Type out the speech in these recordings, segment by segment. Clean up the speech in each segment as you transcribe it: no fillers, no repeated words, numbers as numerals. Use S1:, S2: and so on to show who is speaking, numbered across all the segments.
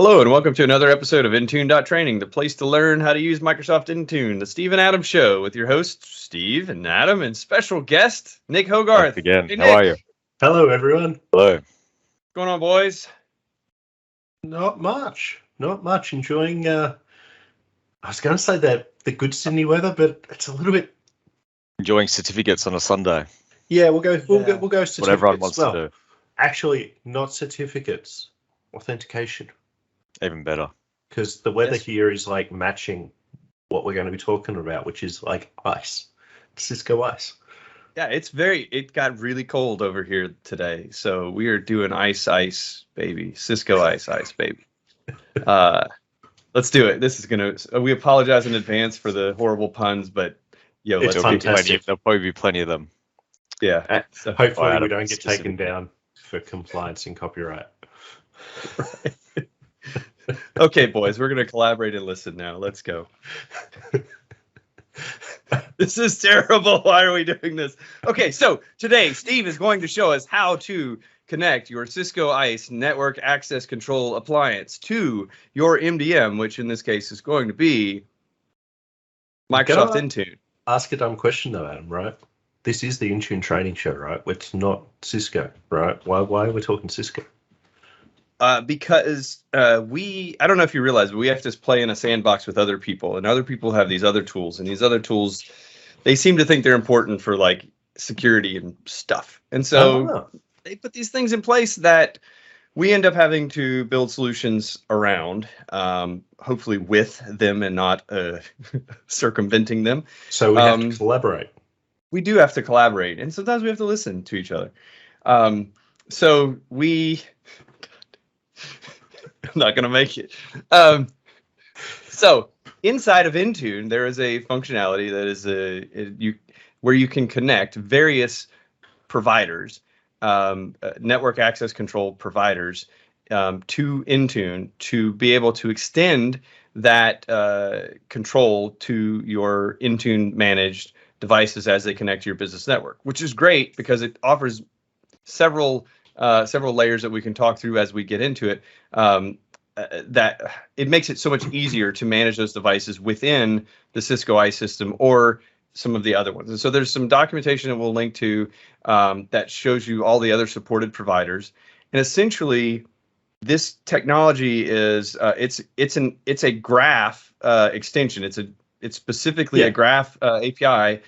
S1: Hello and welcome to another episode of Intune.training, the place to learn how to use Microsoft Intune, the Steve and Adam show with your hosts, Steve and Adam, and special guest, Nick Hogarth.
S2: Back again.
S1: Hey,
S2: How are you?
S3: Hello, everyone.
S2: Hello.
S1: What's going on, boys?
S3: Not much. Enjoying, I was going to say that the good Sydney weather, but it's a little bit...
S2: Enjoying certificates on a Sunday.
S3: Yeah, we'll go certificates.
S2: What everyone wants to do.
S3: Actually, not certificates. Authentication.
S2: Even better.
S3: Because the weather here is like matching what we're going to be talking about, which is like ice. Cisco ISE.
S1: Yeah, it got really cold over here today, so we are doing ice, baby. Cisco ISE, baby. Let's do it. This is we apologize in advance for the horrible puns, but
S3: It's fantastic.
S2: There'll probably be plenty of them.
S1: Yeah.
S3: So hopefully we don't get taken down for compliance and copyright.
S1: Right. Okay, boys, we're going to collaborate and listen now. Let's go. This is terrible. Why are we doing this? Okay, so today Steve is going to show us how to connect your Cisco ISE network access control appliance to your MDM, which in this case is going to be Microsoft Intune.
S3: Ask a dumb question though, Adam, right? This is the Intune training show, right? It's not Cisco, right? Why are we talking Cisco?
S1: Because I don't know if you realize, but we have to play in a sandbox with other people, and other people have these other tools, and these other tools, they seem to think they're important for like security and stuff. And so they put these things in place that we end up having to build solutions around, hopefully with them and not circumventing them.
S3: So we have to collaborate.
S1: We do have to collaborate, and sometimes we have to listen to each other. I'm not going to make it. So inside of Intune, there is a functionality that is where you can connect various providers, network access control providers, to Intune to be able to extend that control to your Intune managed devices as they connect to your business network, which is great because it offers several layers that we can talk through as we get into it, that it makes it so much easier to manage those devices within the Cisco ISE system or some of the other ones. And so there's some documentation that we'll link to that shows you all the other supported providers. And essentially, this technology is it's a graph extension. It's specifically a graph API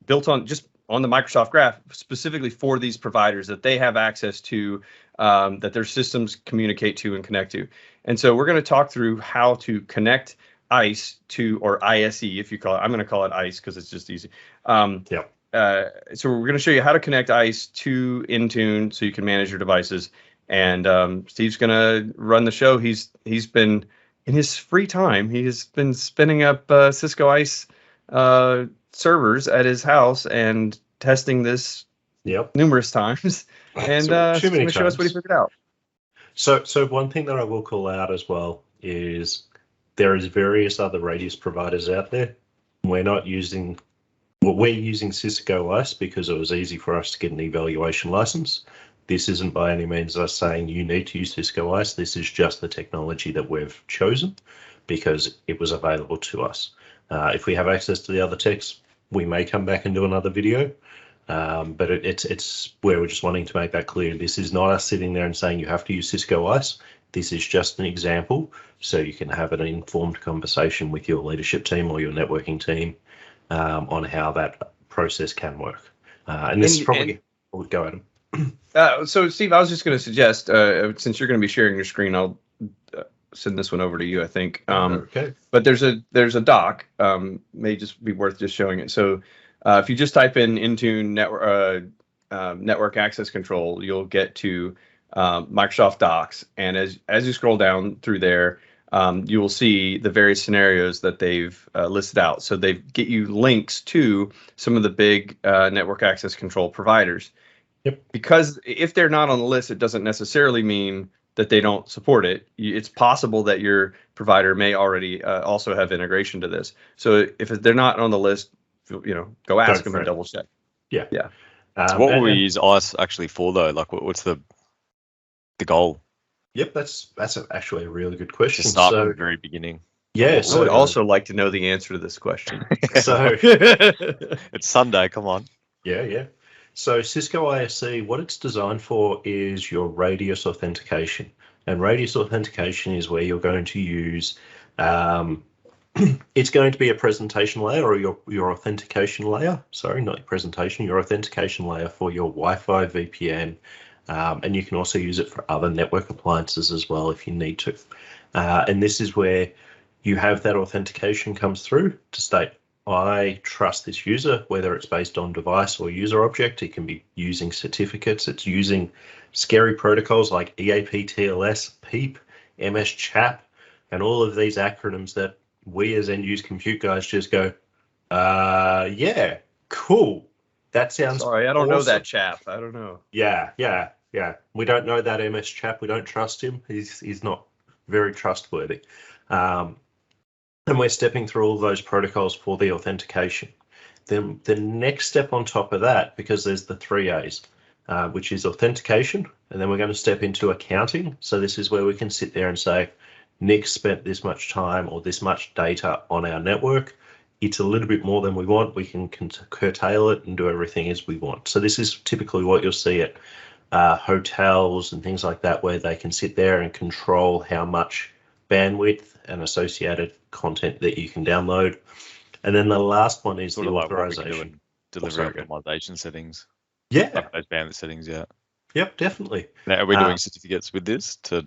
S1: built on the Microsoft Graph specifically for these providers that they have access to, that their systems communicate to and connect to. And so we're going to talk through how to connect ISE to, or ISE if you call it. I'm going to call it ISE because it's just easy. So we're going to show you how to connect ISE to Intune so you can manage your devices. And Steve's going to run the show. He's been, in his free time, he has been spinning up Cisco ISE servers at his house and testing this numerous times, and he's going to show us what he figured out.
S3: So one thing that I will call out as well is there is various other radius providers out there. We're using Cisco ISE because it was easy for us to get an evaluation license. This isn't by any means us saying you need to use Cisco ISE. This is just the technology that we've chosen because it was available to us. If we have access to the other techs, we may come back and do another video, but it's where we're just wanting to make that clear. This is not us sitting there and saying you have to use Cisco ISE. This is just an example, so you can have an informed conversation with your leadership team or your networking team on how that process can work. And this is probably we'll go at them.
S1: So, Steve, I was just going to suggest, since you're going to be sharing your screen, I'll send this one over to you, I think.
S3: Okay.
S1: But there's a doc, may just be worth just showing it. So if you just type in Intune network access control, you'll get to Microsoft Docs. And as you scroll down through there, you will see the various scenarios that they've listed out. So they get you links to some of the big network access control providers.
S3: Yep. Because
S1: if they're not on the list, it doesn't necessarily mean that they don't support it. It's possible that your provider may already also have integration to this. So if they're not on the list, go ask them and double check.
S3: Yeah.
S2: So what will we use ISE actually for though? Like, what's the goal?
S3: Yep, that's actually a really good question.
S2: To start from
S3: So
S2: the very beginning.
S3: yeah,
S1: I would
S3: so
S1: also like to know the answer to this question.
S3: so
S2: It's Sunday, come on.
S3: yeah. So Cisco ISE, what it's designed for is your radius authentication, and radius authentication is where you're going to use. It's going to be a presentation layer or your authentication layer. Sorry, not your presentation, your authentication layer for your Wi-Fi VPN. And you can also use it for other network appliances as well if you need to. And this is where you have that authentication comes through to state, I trust this user, whether it's based on device or user object. It can be using certificates. It's using scary protocols like EAP, TLS, PEEP, MS CHAP, and all of these acronyms that we as end-use compute guys just go, yeah, cool. That sounds
S1: Sorry, I don't know
S3: awesome.
S1: that chap. I don't know.
S3: Yeah. We don't know that MS chap. We don't trust him. He's not very trustworthy. And we're stepping through all those protocols for the authentication. Then the next step on top of that, because there's the 3 A's, which is authentication, and then we're going to step into accounting. So this is where we can sit there and say, Nick spent this much time or this much data on our network. It's a little bit more than we want. We can curtail it and do everything as we want. So this is typically what you'll see at hotels and things like that, where they can sit there and control how much bandwidth and associated content that you can download. And then the last one is
S2: Sort
S3: the
S2: of like what we
S3: authorization.
S2: do in delivery optimization settings.
S3: Yeah.
S2: Like those bandwidth settings, yeah.
S3: Yep, definitely.
S2: Now, are we doing certificates with this to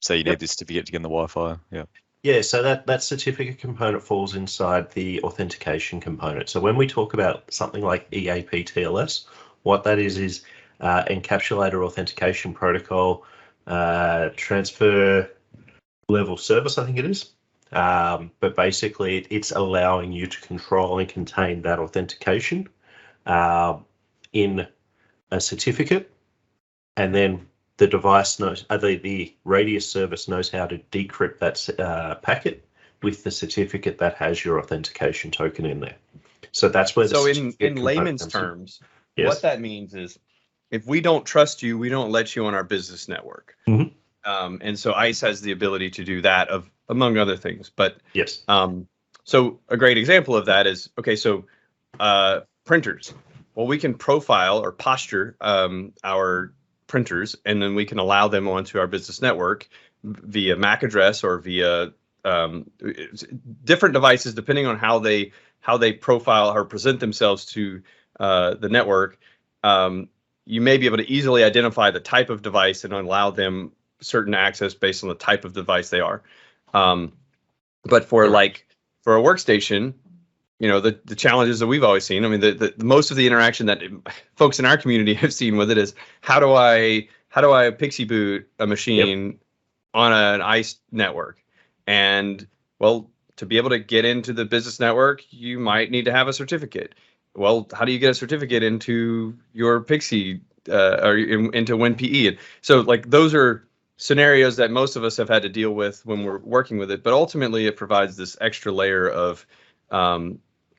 S2: say you need this certificate to get in the Wi-Fi? Yeah.
S3: Yeah, so that certificate component falls inside the authentication component. So when we talk about something like EAP TLS, what that is encapsulator authentication protocol, transfer level service, I think it is. But basically, it's allowing you to control and contain that authentication in a certificate, and then the device knows, the radius service knows how to decrypt that packet with the certificate that has your authentication token in there. So that's where.
S1: So in layman's terms,
S3: yes.
S1: What that means is, if we don't trust you, we don't let you on our business network.
S3: Mm-hmm.
S1: And so ICE has the ability to do that, among other things. But
S3: yes.
S1: So a great example of that is, okay, so printers. Well, we can profile or posture our printers, and then we can allow them onto our business network via MAC address or via different devices, depending on how they profile or present themselves to the network. You may be able to easily identify the type of device and allow them certain access based on the type of device they are. But for for a workstation, the challenges that we've always seen. I mean, the most of the interaction that folks in our community have seen with it is, how do I pixie boot a machine on an ICE network? And well, to be able to get into the business network, you might need to have a certificate. Well, how do you get a certificate into your Pixie or into WinPE? And so, those are scenarios that most of us have had to deal with when we're working with it. But ultimately, it provides this extra layer of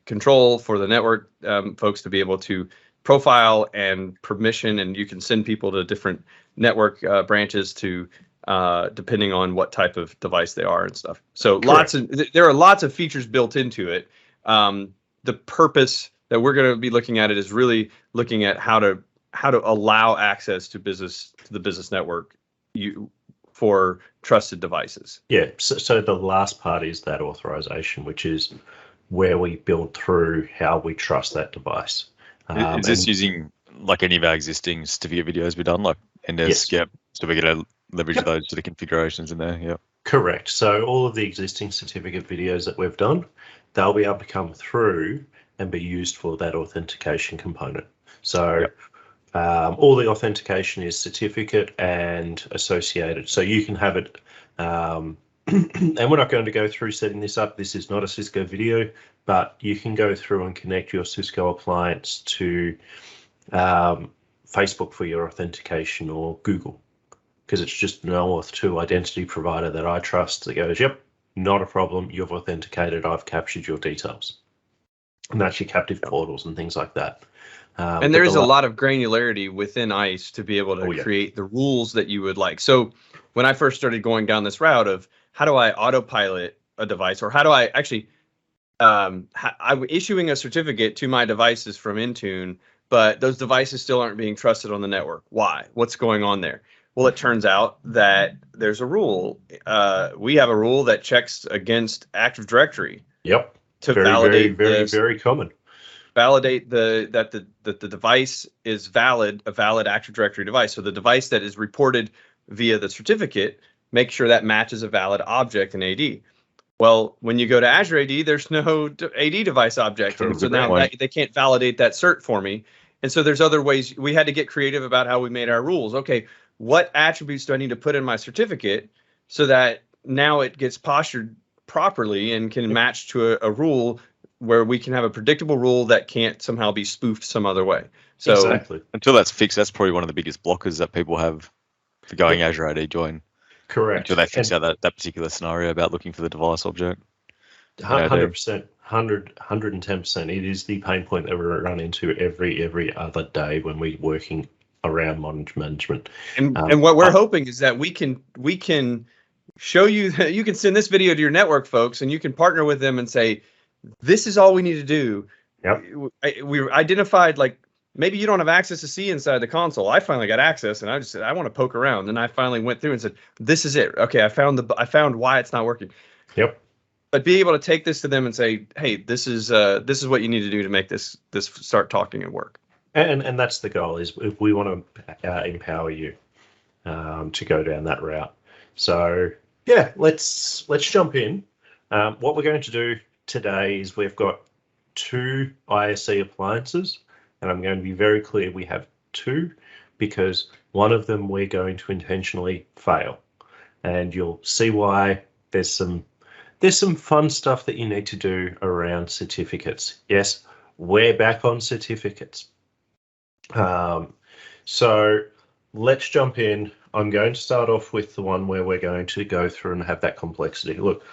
S1: control for the network folks to be able to profile and permission, and you can send people to different network branches to depending on what type of device they are and stuff. So there are lots of features built into it. The purpose that we're going to be looking at it is really looking at how to allow access to the business network for trusted devices.
S3: Yeah. So the last part is that authorization, which is where we build through how we trust that device.
S2: Is this using like any of our existing certificate videos we've done, like NAC?
S3: Yes.
S2: Yep. So we're going to leverage those sort of configurations in there. Yep.
S3: Correct. So all of the existing certificate videos that we've done, they'll be able to come through and be used for that authentication component. So all the authentication is certificate and associated. So you can have it, and we're not going to go through setting this up. This is not a Cisco video, but you can go through and connect your Cisco appliance to Facebook for your authentication, or Google, because it's just an OAuth 2 identity provider that I trust that goes, yep, not a problem. You've authenticated. I've captured your details. And that's your captive portals and things like that.
S1: And there is a lot of granularity within ISE to be able to
S3: yeah.
S1: create the rules that you would like. So when I first started going down this route of how do I autopilot a device, or how do I actually, I'm issuing a certificate to my devices from Intune, but those devices still aren't being trusted on the network. Why? What's going on there? Well, it turns out that there's a rule. We have a rule that checks against Active Directory.
S3: Yep.
S1: To
S3: very,
S1: validate
S3: very common.
S1: Validate that the device is a valid Active Directory device. So the device that is reported via the certificate, make sure that matches a valid object in AD. Well, when you go to Azure AD, there's no AD device object, and so now they can't validate that cert for me. And so there's other ways. We had to get creative about how we made our rules. Okay, what attributes do I need to put in my certificate so that now it gets postured properly and can match to a rule where we can have a predictable rule that can't somehow be spoofed some other way. So
S3: exactly.
S2: Until that's fixed, that's probably one of the biggest blockers that people have for going Azure AD join.
S3: Correct.
S2: Until they fix out that particular scenario about looking for the device object.
S3: 100%, 110%. It is the pain point that we run into every other day when we're working around management.
S1: And what we're hoping is that we can show you that you can send this video to your network folks, and you can partner with them and say, this is all we need to do.
S3: Yep.
S1: We identified, like, maybe you don't have access to see inside the console. I finally got access, and I just said, I want to poke around. And I finally went through and said, this is it. Okay, I found why it's not working.
S3: Yep.
S1: But be able to take this to them and say, hey, this is what you need to do to make this start talking and work.
S3: And that's the goal, is if we want to empower you to go down that route. So yeah, let's jump in. What we're going to do today is we've got 2 ISE appliances, and I'm going to be very clear, we have 2, because one of them we're going to intentionally fail, and you'll see why. There's some fun stuff that you need to do around certificates. Yes, we're back on certificates. So let's jump in. I'm going to start off with the one where we're going to go through and have that complexity. Look,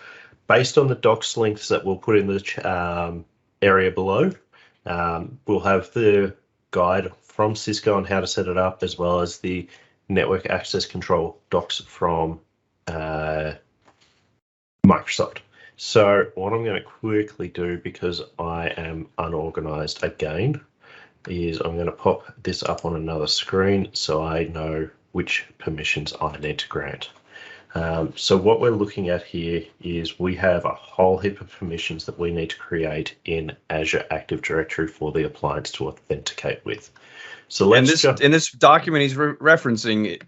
S3: based on the docs links that we'll put in the area below, we'll have the guide from Cisco on how to set it up, as well as the network access control docs from Microsoft. So what I'm going to quickly do, because I am unorganized again, is I'm going to pop this up on another screen so I know which permissions I need to grant. So what we're looking at here is we have a whole heap of permissions that we need to create in Azure Active Directory for the appliance to authenticate with. So let's
S1: in this document he's referencing,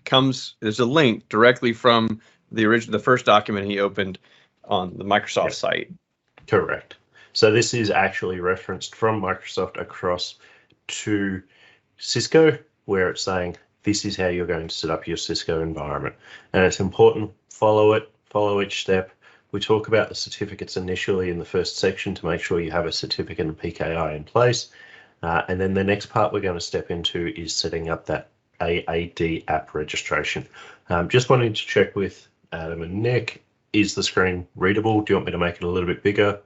S1: there's a link directly from the first document he opened on the Microsoft site.
S3: Correct. So this is actually referenced from Microsoft across to Cisco, where it's saying this is how you're going to set up your Cisco environment. And it's important, follow each step. We talk about the certificates initially in the first section to make sure you have a certificate and PKI in place. And then the next part we're going to step into is setting up that AAD app registration. Just wanting to check with Adam and Nick, is the screen readable? Do you want me to make it a little bit bigger?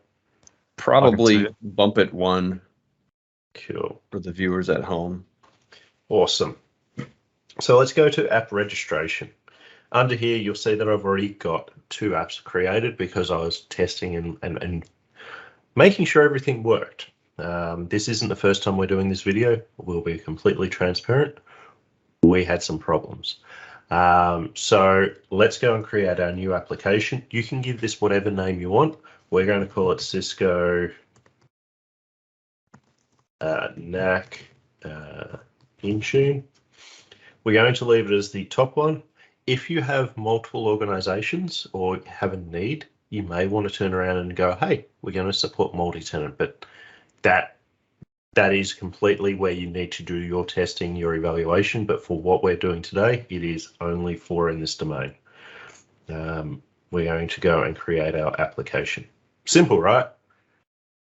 S1: Probably bump it 1.
S3: Cool.
S1: For the viewers at home.
S3: Awesome. So let's go to app registration. Under here, you'll see that I've already got 2 apps created because I was testing and making sure everything worked. This isn't the first time we're doing this video. We'll be completely transparent. We had some problems. So let's go and create our new application. You can give this whatever name you want. We're going to call it Cisco NAC Intune. We're going to leave it as the top one. If you have multiple organizations or have a need, you may want to turn around and go, hey, we're going to support multi-tenant, but that is completely where you need to do your testing, your evaluation. But for what we're doing today, it is only for in this domain. We're going to go and create our application. Simple, right?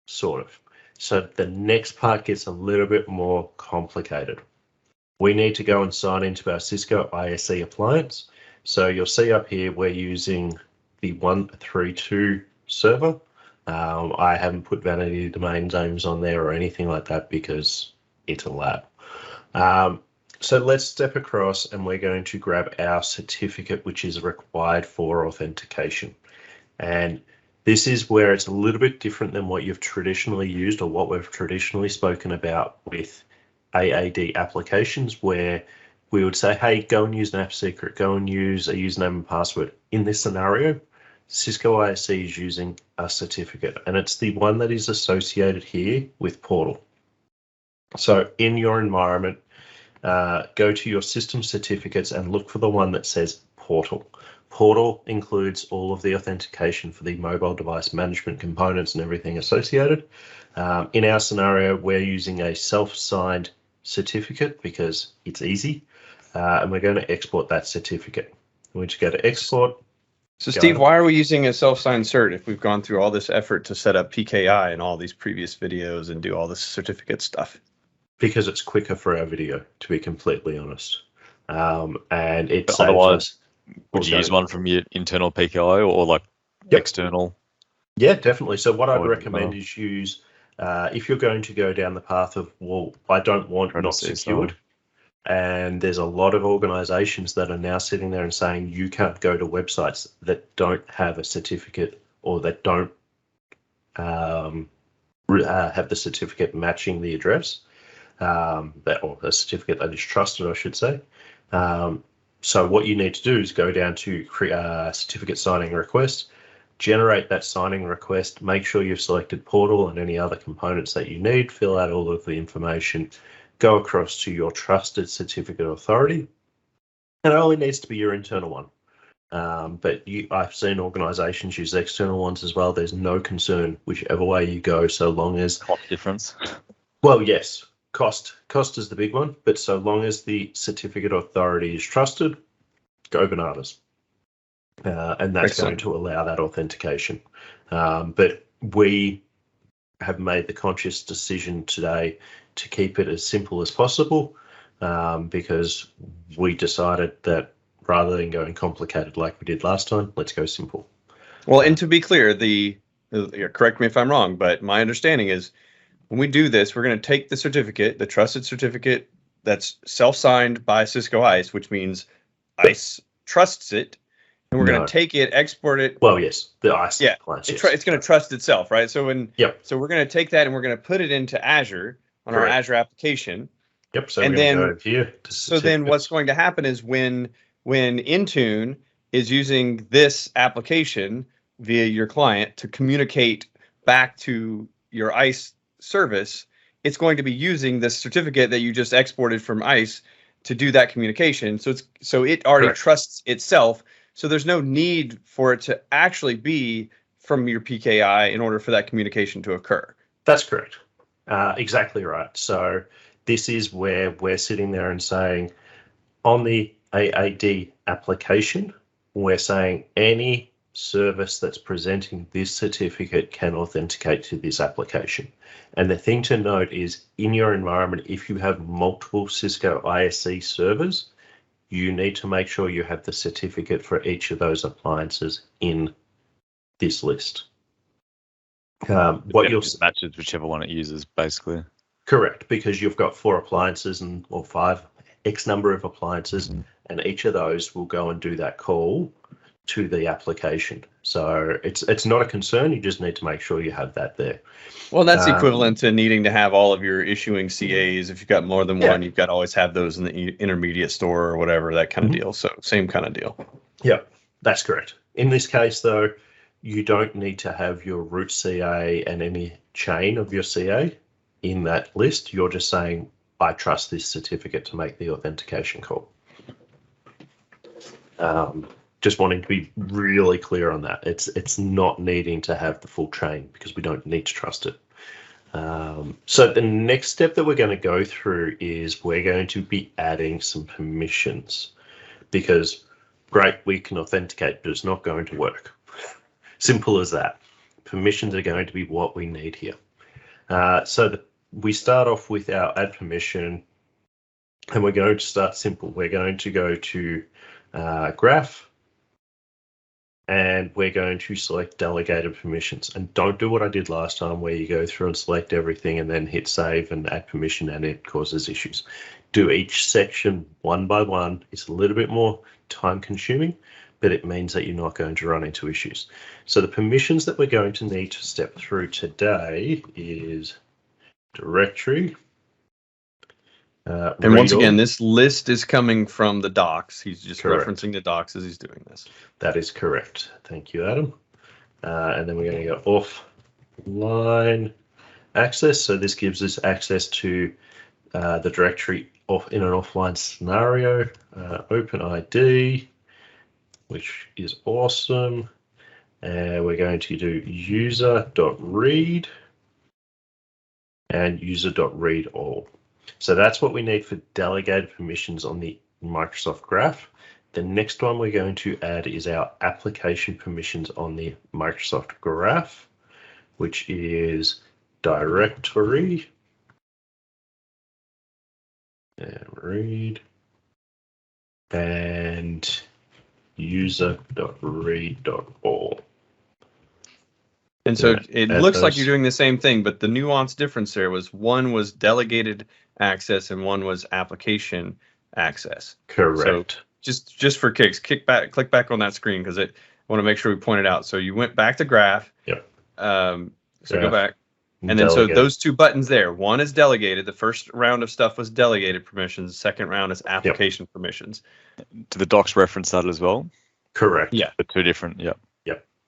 S3: Sort of. So the next part gets a little bit more complicated. We need to go and sign into our Cisco ISE appliance. So you'll see up here, we're using the 132 server. I haven't put vanity domain names on there or anything like that because it's a lab. So let's step across and we're going to grab our certificate, which is required for authentication. And this is where it's a little bit different than what you've traditionally used or what we've traditionally spoken about with AAD applications, where we would say, hey, go and use an app secret, go and use a username and password. In this scenario, Cisco ISE is using a certificate, and it's the one that is associated here with Portal. So in your environment, go to your system certificates and look for the one that says Portal. Portal includes all of the authentication for the mobile device management components and everything associated. In our scenario, we're using a self-signed certificate because it's easy, and we're going to export that certificate. We just go to export.
S1: So Steve, why are we using a self-signed cert if we've gone through all this effort to set up PKI and all these previous videos and do all this certificate stuff?
S3: Because it's quicker for our video, to be completely honest. And it's
S2: otherwise, would you use one from your internal PKI or like external?
S3: Yeah, definitely. So what I'd recommend is use, if you're going to go down the path of, well, I don't want not secured. And there's a lot of organizations that are now sitting there and saying you can't go to websites that don't have a certificate or that don't have the certificate matching the address, or a certificate that is trusted, I should say. So what you need to do is go down to certificate signing request, generate that signing request, make sure you've selected Portal and any other components that you need, fill out all of the information, go across to your trusted certificate authority. And it only needs to be your internal one. But I've seen organizations use external ones as well. There's no concern whichever way you go, so long as...
S2: Cost difference?
S3: Well, yes. Cost is the big one, but so long as the certificate authority is trusted, go bananas. And that's going to allow that authentication. But we have made the conscious decision today to keep it as simple as possible, because we decided that rather than going complicated like we did last time, let's go simple.
S1: Well, and to be clear, correct me if I'm wrong, but my understanding is when we do this, we're going to take the certificate, the trusted certificate that's self-signed by Cisco ISE, which means ISE trusts it, and we're going to take it, export it.
S3: Well, yes, the ISE.
S1: Yeah, it's going to trust itself, right? So so we're going to take that and we're going to put it into Azure on our Azure application.
S3: Yep. So and then go here.
S1: So then what's going to happen is when Intune is using this application via your client to communicate back to your ISE service, it's going to be using this certificate that you just exported from ISE to do that communication. So it already trusts itself. So there's no need for it to actually be from your PKI in order for that communication to occur.
S3: That's correct. Exactly right. So this is where we're sitting there and saying on the AAD application, we're saying any service that's presenting this certificate can authenticate to this application. And the thing to note is in your environment, if you have multiple Cisco ISE servers, you need to make sure you have the certificate for each of those appliances in this list. What you'll
S2: matches whichever one it uses, basically.
S3: Correct, because you've got 4 appliances or 5 X number of appliances, and each of those will go and do that call to the application. So it's not a concern. You just need to make sure you have that there.
S1: Well, that's equivalent to needing to have all of your issuing CAs. If you've got more than one, you've got to always have those in the intermediate store or whatever, that kind of deal. So same kind of deal.
S3: Yeah, that's correct. In this case, though, you don't need to have your root CA and any chain of your CA in that list. You're just saying, I trust this certificate to make the authentication call. Just wanting to be really clear on that. It's not needing to have the full chain because we don't need to trust it. So the next step that we're going to go through is we're going to be adding some permissions, because great, we can authenticate, but it's not going to work. Simple as that. Permissions are going to be what we need here. We start off with our add permission, and we're going to start simple. We're going to go to graph, and we're going to select delegated permissions. And don't do what I did last time where you go through and select everything and then hit save and add permission and it causes issues. Do each section one by one. It's a little bit more time consuming, but it means that you're not going to run into issues. So the permissions that we're going to need to step through today is directory.
S1: And once again, this list is coming from the docs. He's just
S3: Correct.
S1: referencing the docs as he's doing this.
S3: That is correct. Thank you, Adam. And then we're going to go offline access. So this gives us access to the directory in an offline scenario. OpenID, which is awesome. And we're going to do user.read and user.read all. So that's what we need for delegated permissions on the Microsoft Graph. The next one we're going to add is our application permissions on the Microsoft Graph, which is directory and read and user.read.all.
S1: And so it looks like
S3: those.
S1: you're doing the same thing, but the nuanced difference there was one was delegated access and one was application access.
S3: Correct.
S1: So just for kicks, click back on that screen because I want to make sure we point it out. So you went back to graph.
S3: Yep.
S1: So
S3: Graph.
S1: go back. And then so those two buttons there, one is delegated. The first round of stuff was delegated permissions. The second round is application permissions.
S2: Do the docs reference that as well?
S3: Correct.
S1: Yeah.
S2: The two different, yeah.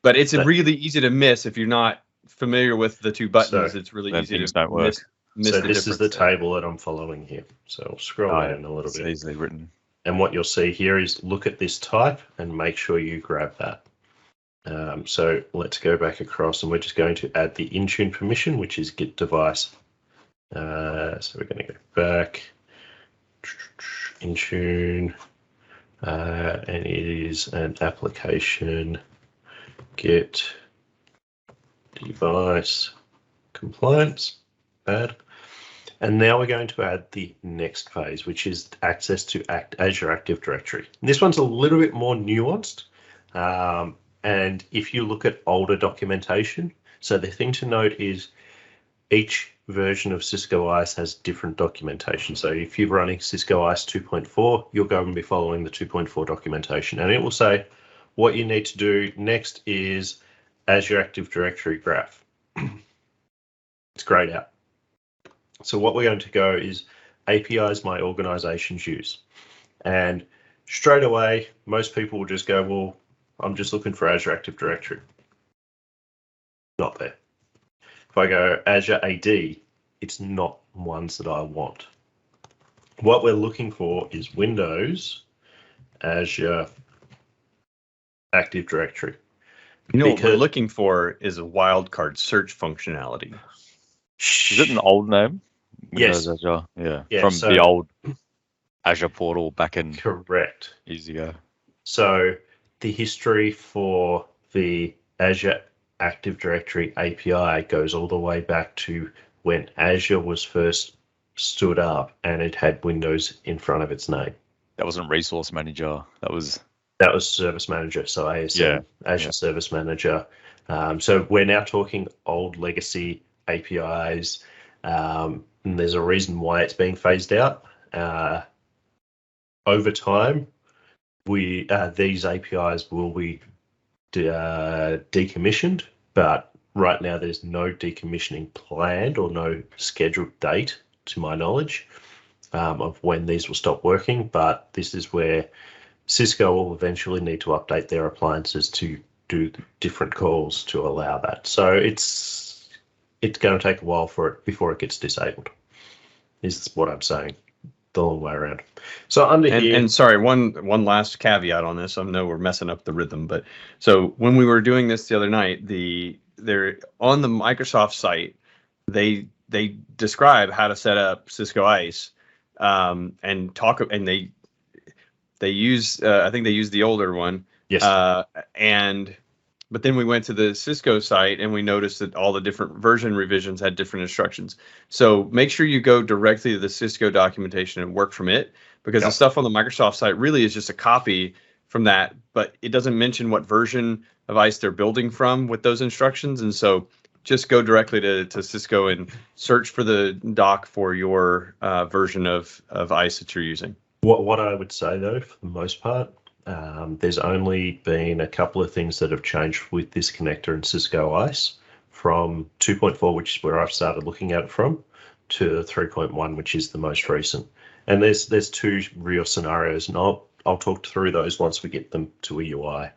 S1: But it's really easy to miss if you're not familiar with the two buttons.
S3: So,
S1: it's really
S2: then
S1: easy
S2: things
S1: to
S2: don't work.
S1: miss
S3: So
S1: the
S3: this is the
S1: difference there.
S3: table that I'm following here. So I'll scroll down a little
S2: It's
S3: bit.
S2: easily written.
S3: And what you'll see here is look at this type and make sure you grab that. So let's go back across and we're just going to add the Intune permission, which is get device. So we're going to go back, Intune, and it is an application get device compliance, add. And now we're going to add the next phase, which is access to Azure Active Directory. And this one's a little bit more nuanced. And if you look at older documentation, so the thing to note is each version of Cisco ISE has different documentation. So if you're running Cisco ISE 2.4, you're going to be following the 2.4 documentation. And it will say what you need to do next is Azure Active Directory graph. It's grayed out. So what we're going to go is APIs my organizations use. And straight away, most people will just go, well, I'm just looking for Azure Active Directory. Not there. If I go Azure AD, it's not ones that I want. What we're looking for is Windows, Azure Active Directory.
S1: You know what we're looking for is a wildcard search functionality.
S2: Is it an old name?
S3: Yes.
S2: Windows Azure, yeah.
S3: Yeah,
S2: From
S3: so-
S2: the old Azure portal back in
S3: Correct.
S2: years ago.
S3: So the history for the Azure Active Directory API goes all the way back to when Azure was first stood up and it had Windows in front of its name.
S2: That wasn't Resource Manager. That was
S3: Service Manager, so ASM,
S2: Yeah,
S3: Azure
S2: yeah.
S3: Service Manager. So we're now talking old legacy APIs, and there's a reason why it's being phased out. Over time, these APIs will be decommissioned, but right now there's no decommissioning planned or no scheduled date, to my knowledge, of when these will stop working. But this is where Cisco will eventually need to update their appliances to do different calls to allow that. So it's going to take a while for it before it gets disabled, is what I'm saying. The long way around. So under here,
S1: And sorry, one last caveat on this. I know we're messing up the rhythm, but so when we were doing this the other night, they're on the Microsoft site, they describe how to set up Cisco ISE, and they use I think they use the older one.
S3: yes,
S1: But then we went to the Cisco site and we noticed that all the different version revisions had different instructions. So make sure you go directly to the Cisco documentation and work from it, because the stuff on the Microsoft site really is just a copy from that, but it doesn't mention what version of ISE they're building from with those instructions. And so just go directly to Cisco and search for the doc for your version of ISE that you're using.
S3: What I would say, though, for the most part, there's only been a couple of things that have changed with this connector in Cisco ISE from 2.4, which is where I've started looking at it from, to 3.1, which is the most recent. And there's two real scenarios, and I'll talk through those once we get them to a UI,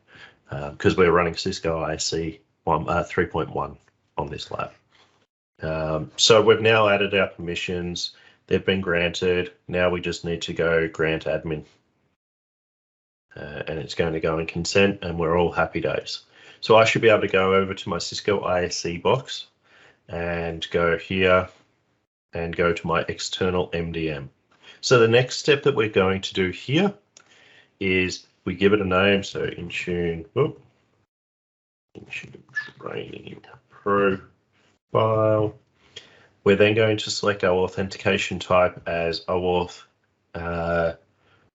S3: because we're running Cisco ISE 3.1 on this lab. So we've now added our permissions. They've been granted. Now we just need to go grant admin. And it's going to go in consent, and we're all happy days. So I should be able to go over to my Cisco ISE box and go here and go to my external MDM. So the next step that we're going to do here is we give it a name. So Intune, Intune training profile. We're then going to select our authentication type as OAuth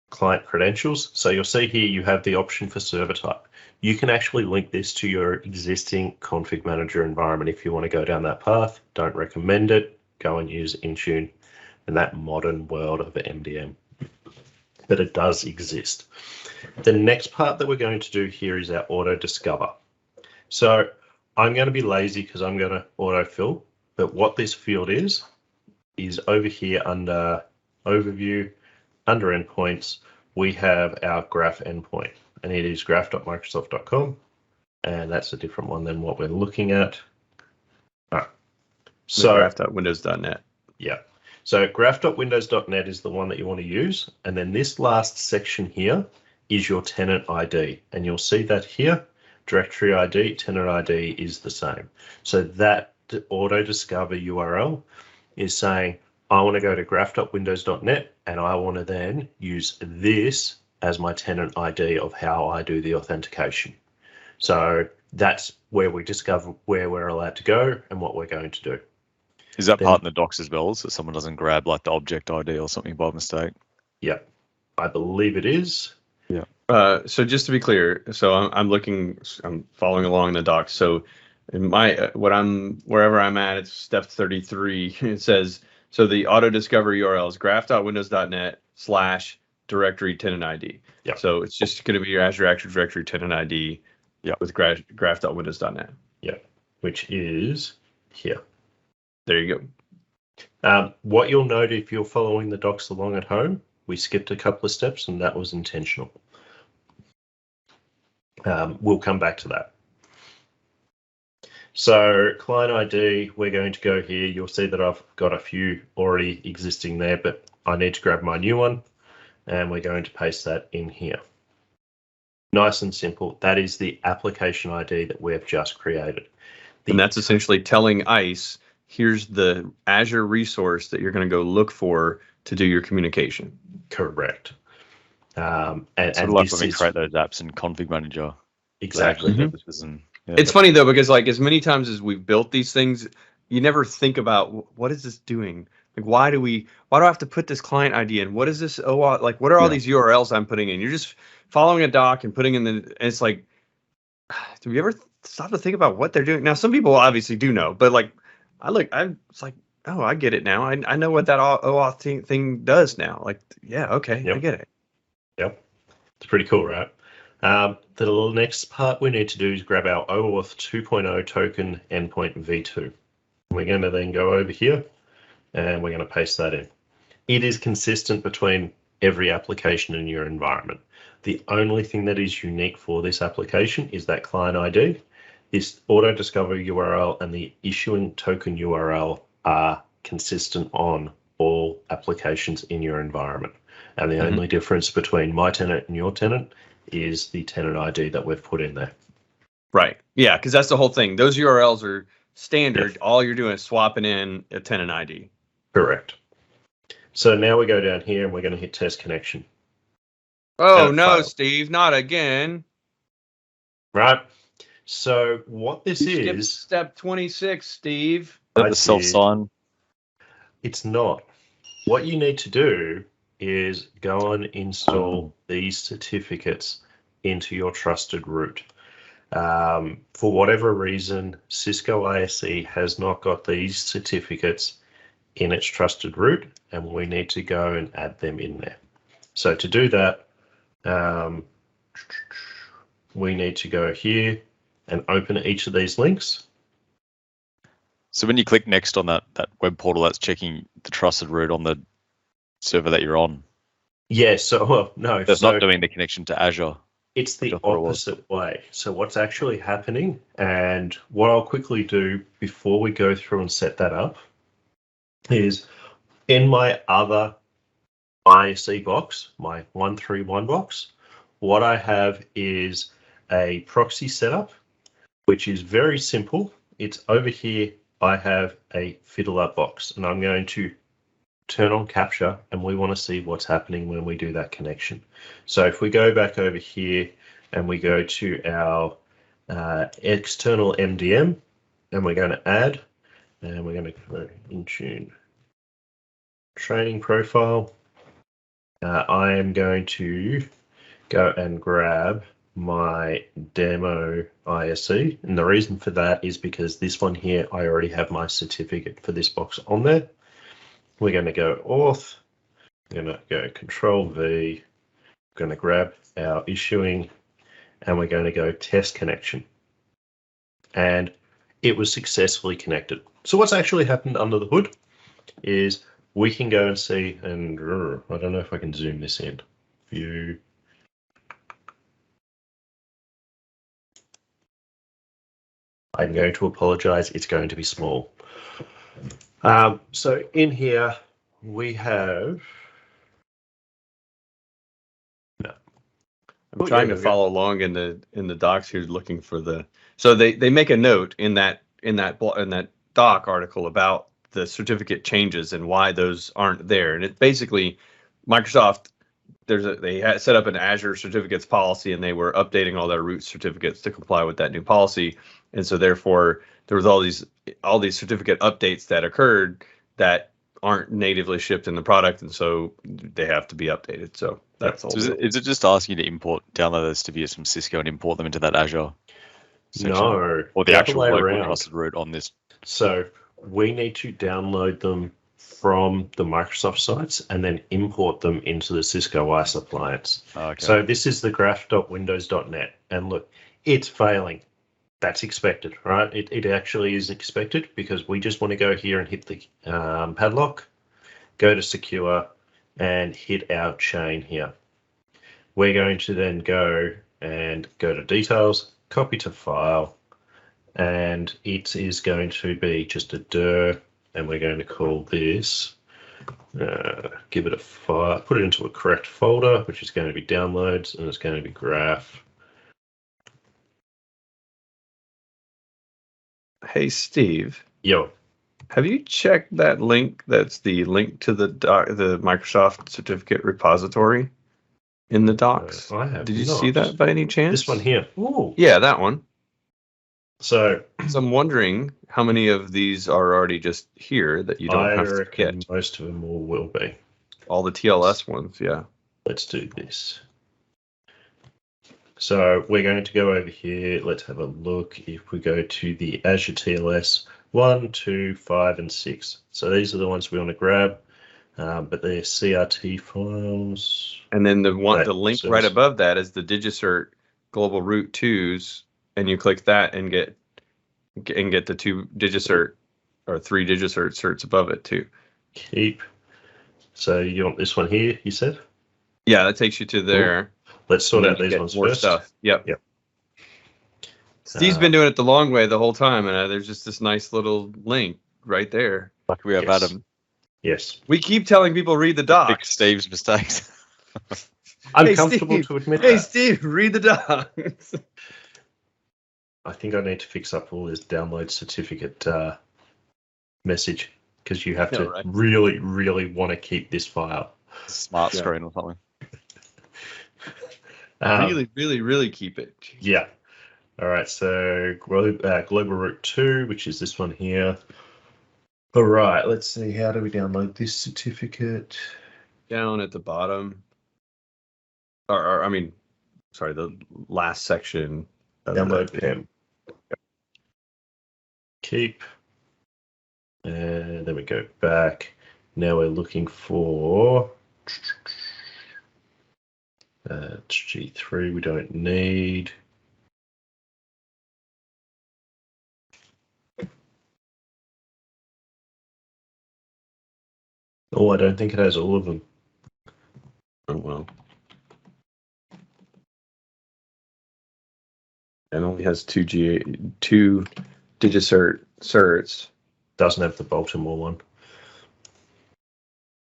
S3: client credentials. So you'll see here you have the option for server type. You can actually link this to your existing config manager environment if you want to go down that path. Don't recommend it. Go and use Intune in that modern world of MDM. But it does exist. The next part that we're going to do here is our auto discover. So I'm going to be lazy because I'm going to autofill. But what this field is over here under overview, under endpoints, we have our graph endpoint, and it is graph.microsoft.com, and that's a different one than what we're looking at. All right. So
S1: graph.windows.net.
S3: Yeah. So graph.windows.net is the one that you want to use, and then this last section here is your tenant ID, and you'll see that here, directory ID, tenant ID is the same. So that auto discover URL is saying, I want to go to graph.windows.net and I want to then use this as my tenant ID of how I do the authentication. So that's where we discover where we're allowed to go and what we're going to do.
S2: Is that part in the docs as well, so someone doesn't grab like the object ID or something by mistake?
S3: Yeah, I believe it is.
S2: Yeah.
S1: So just to be clear, so I'm following along in the docs. So in wherever I'm at, it's step 33. It says, so the auto discover URL is graph.windows.net/directory tenant ID.
S3: Yeah.
S1: So it's just going to be your Azure Active Directory tenant ID.
S2: Yeah.
S1: With graph.windows.net.
S3: Yeah. Which is here.
S1: There you go.
S3: What you'll note if you're following the docs along at home, we skipped a couple of steps, and that was intentional. We'll come back to that. So client ID, we're going to go here. You'll see that I've got a few already existing there, but I need to grab my new one, and we're going to paste that in here. Nice and simple. That is the application ID that we've just created.
S1: And that's essentially telling ISE, here's the Azure resource that you're going to go look for to do your communication.
S3: Correct.
S2: And like when we create those apps in Config Manager.
S3: Exactly.
S2: Yeah,
S1: it's funny though, because like as many times as we've built these things, you never think about what is this doing? Like, why do I have to put this client ID in? What is this? Like, what are all these URLs I'm putting in? You're just following a doc and putting in and it's like, do we ever stop to think about what they're doing? Now, some people obviously do know, but like, it's like, oh, I get it now. I know what that OAuth thing does now. Like, yeah, okay,
S3: yep.
S1: I get it.
S3: Yep. It's pretty cool, right? The next part we need to do is grab our OAuth 2.0 token endpoint v2. We're going to then go over here and we're going to paste that in. It is consistent between every application in your environment. The only thing that is unique for this application is that client ID. This auto discover URL and the issuing token URL are consistent on all applications in your environment. And the only difference between my tenant and your tenant is the tenant ID that we've put in there.
S1: Right. Yeah, because that's the whole thing. Those URLs are standard. Yep. All you're doing is swapping in a tenant ID.
S3: Correct. So now we go down here and we're going to hit test connection.
S1: Oh, no, failed. Steve, not again.
S3: Right. So what this is...
S1: Step 26, Steve.
S2: The self-sign.
S3: It's not. What you need to do is go and install these certificates into your trusted root. For whatever reason, Cisco ISE has not got these certificates in its trusted root, and we need to go and add them in there. So to do that, we need to go here and open each of these links.
S2: So when you click next on that web portal, that's checking the trusted root on the server that you're on.
S3: Yeah, so well, no,
S2: That's not doing the connection to Azure.
S3: It's the opposite way. So what's actually happening, and what I'll quickly do before we go through and set that up, is in my other ISE box, my 131 box, what I have is a proxy setup, which is very simple. It's over here. I have a fiddler box, and I'm going to turn on capture, and we want to see what's happening when we do that connection. So if we go back over here and we go to our external MDM, and we're going to add, and we're going to go Intune training profile. I am going to go and grab my demo ISE, and the reason for that is because this one here, I already have my certificate for this box on there. We're going to go auth, we're going to go Control V, we're going to grab our issuing, and we're going to go test connection. And it was successfully connected. So what's actually happened under the hood is we can go and see, and I don't know if I can zoom this in. View. I'm going to apologize, it's going to be small. So in here we have.
S1: I'm trying to follow along in the docs here, looking for the. So they make a note in that doc article about the certificate changes and why those aren't there, and it basically Microsoft. They had set up an Azure certificates policy, and they were updating all their root certificates to comply with that new policy, and so therefore there was all these certificate updates that occurred that aren't natively shipped in the product, and so they have to be updated. So that's all.
S2: So is it just asking you to download those certificates from Cisco and import them into that Azure section?
S3: No,
S2: or the actual local trusted root on this?
S3: So we need to download them from the Microsoft sites and then import them into the Cisco ISE appliance.
S2: Okay.
S3: So this is the graph.windows.net, and look, it's failing. That's expected, right? It actually is expected, because we just want to go here and hit the padlock, go to secure, and hit our chain here. We're going to then go to details, copy to file, and it is going to be just a dir, and we're going to call this, give it a file, put it into a correct folder, which is going to be downloads, and it's going to be graph.
S1: Hey, Steve.
S3: Yo.
S1: Have you checked that link? That's the link to the Microsoft certificate repository in the docs.
S3: I have.
S1: Did you see that by any chance?
S3: This one here. Ooh.
S1: Yeah, that one.
S3: So
S1: I'm wondering how many of these are already just here that you don't have to get.
S3: Most of them all will be.
S1: All the TLS ones, yeah.
S3: Let's do this. So we're going to go over here. Let's have a look. If we go to the Azure TLS 1, 2, 5, and 6. So these are the ones we want to grab, but they're CRT files.
S1: And then the link right above that is the DigiCert Global Root 2s, and you click that and get the 2 DigiCert or 3 DigiCert certs above it too.
S3: Keep. So you want this one here, you said?
S1: Yeah, that takes you to there.
S3: Cool. Let's sort out these ones first.
S1: Stuff. Yep. Steve's been doing it the long way the whole time, and there's just this nice little link right there.
S2: Like we have Adam.
S3: Yes.
S1: We keep telling people read the docs.
S2: Fix Steve's mistakes.
S3: I'm comfortable to admit that.
S1: Hey, Steve, read the docs.
S3: I think I need to fix up all this download certificate message, because you have to really, really want to keep this file.
S2: Smart screen or something.
S1: Really, really, really keep it.
S3: Yeah. All right. So Global Root 2, which is this one here. All right. Let's see. How do we download this certificate?
S1: Down at the bottom. Or I mean, sorry, the last section of
S3: Download
S1: the
S3: PEM. Keep. And then we go back. Now we're looking for G3 we don't need. Oh, I don't think it has all of them.
S1: Oh, well. It only has two DigiCert certs.
S3: Doesn't have the Baltimore one.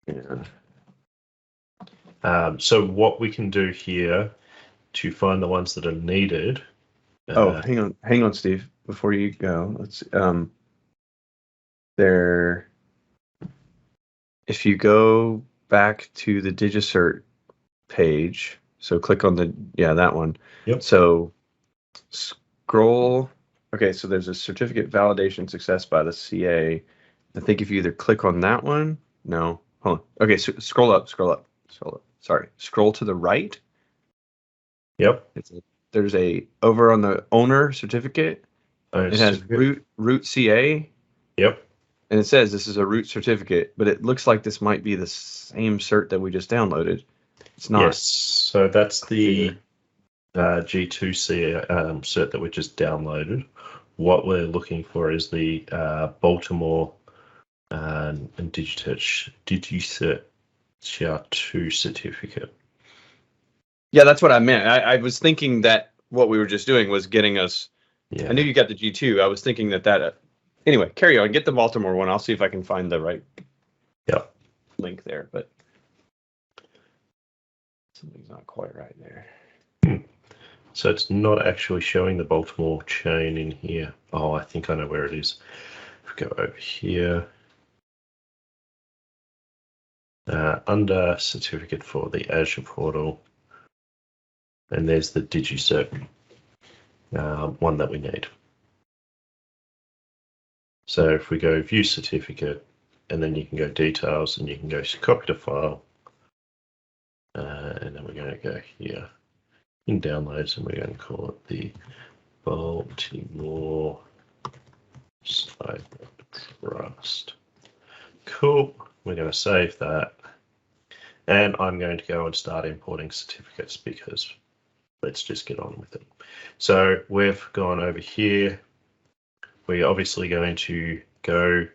S1: Yeah.
S3: So what we can do here to find the ones that are needed.
S1: Hang on, Steve. Before you go, let's there. If you go back to the DigiCert page, so click on that one.
S3: Yep.
S1: So scroll. Okay, so there's a certificate validation success by the CA. I think if you either click on that one, no, hold on. Okay, so scroll up. Sorry, scroll to the right.
S3: Yep.
S1: There's over on the owner certificate. It has root CA.
S3: Yep.
S1: And it says this is a root certificate, but it looks like this might be the same cert that we just downloaded. It's not.
S3: Yes. So that's the G2C cert that we just downloaded. What we're looking for is the Baltimore and DigiCert CR2 certificate.
S1: Yeah, that's what I meant. I was thinking that what we were just doing was getting us.
S3: Yeah.
S1: I knew you got the G2. I was thinking that. Anyway, carry on. Get the Baltimore one. I'll see if I can find the right link there, but something's not quite right there.
S3: So it's not actually showing the Baltimore chain in here. Oh, I think I know where it is. If we go over here. Under certificate for the Azure portal. And there's the DigiCert one that we need. So if we go view certificate, and then you can go details, and you can go copy to file, and then we're going to go here in downloads, and we're going to call it the Baltimore Cyber Trust. Cool. We're going to save that, and I'm going to go and start importing certificates because let's just get on with it. So we've gone over here. We're obviously going to go.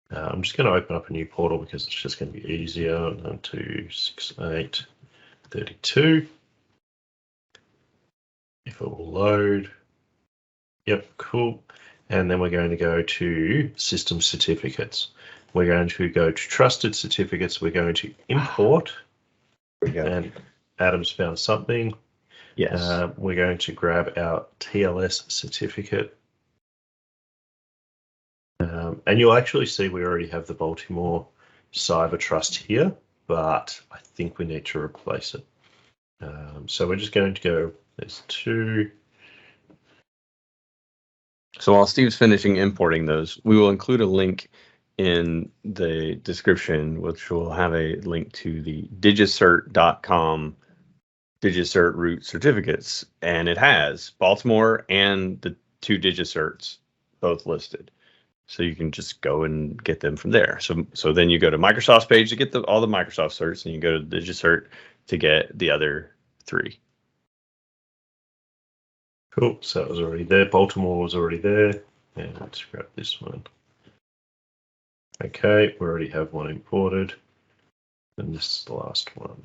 S3: I'm just going to open up a new portal because it's just going to be easier. 126832. If it will load. Yep, cool. And then we're going to go to system certificates. We're going to go to trusted certificates. We're going to import.
S1: There we go.
S3: And Adam's found something.
S1: Yes.
S3: We're going to grab our TLS certificate. And you'll actually see we already have the Baltimore Cyber Trust here, but I think we need to replace it. So we're just going to go, there's two.
S1: So while Steve's finishing importing those, we will include a link in the description, which will have a link to the digicert.com DigiCert root certificates, and it has Baltimore and the two DigiCerts both listed. So you can just go and get them from there. So then you go to Microsoft's page to get all the Microsoft certs, and you go to DigiCert to get the other three.
S3: Cool. So it was already there. Baltimore was already there. And let's grab this one. Okay, we already have one imported. And this is the last one.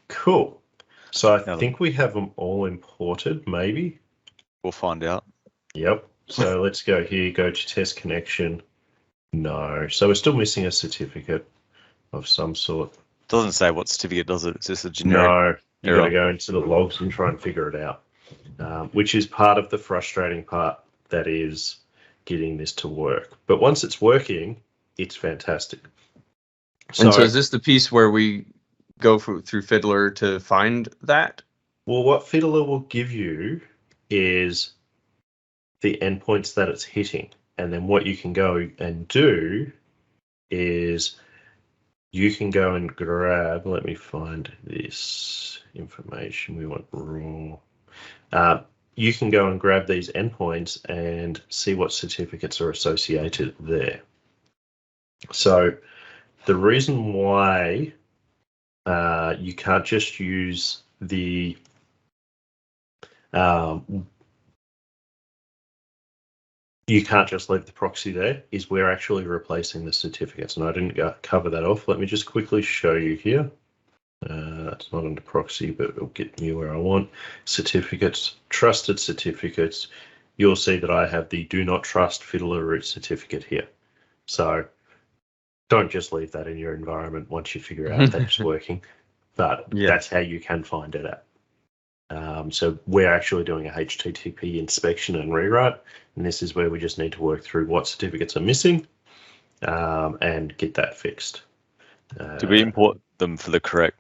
S3: Cool. So I think we have them all imported, maybe.
S2: We'll find out.
S3: Yep. So let's go here, go to test connection. No. So we're still missing a certificate of some sort.
S2: Doesn't say what certificate does it. It's just a generic.
S3: No. You got to go into the logs and try and figure it out, which is part of the frustrating part that is getting this to work. But once it's working, it's fantastic.
S1: So is this the piece where we go through Fiddler to find that?
S3: Well, what Fiddler will give you is the endpoints that it's hitting. And then what you can go and do is you can go and grab, let me find this information we want raw. You can go and grab these endpoints and see what certificates are associated there. So the reason why you can't just use the you can't just leave the proxy there is we're actually replacing the certificates, and I didn't cover that off. Let me just quickly show you here. It's not under proxy, but it'll get me where I want. Certificates, trusted certificates. You'll see that I have the do not trust fiddler root certificate here. So don't just leave that in your environment once you figure out that it's working, but that's how you can find it out. So we're actually doing a HTTP inspection and rewrite, and this is where we just need to work through what certificates are missing and get that fixed.
S2: Do we import them for the correct,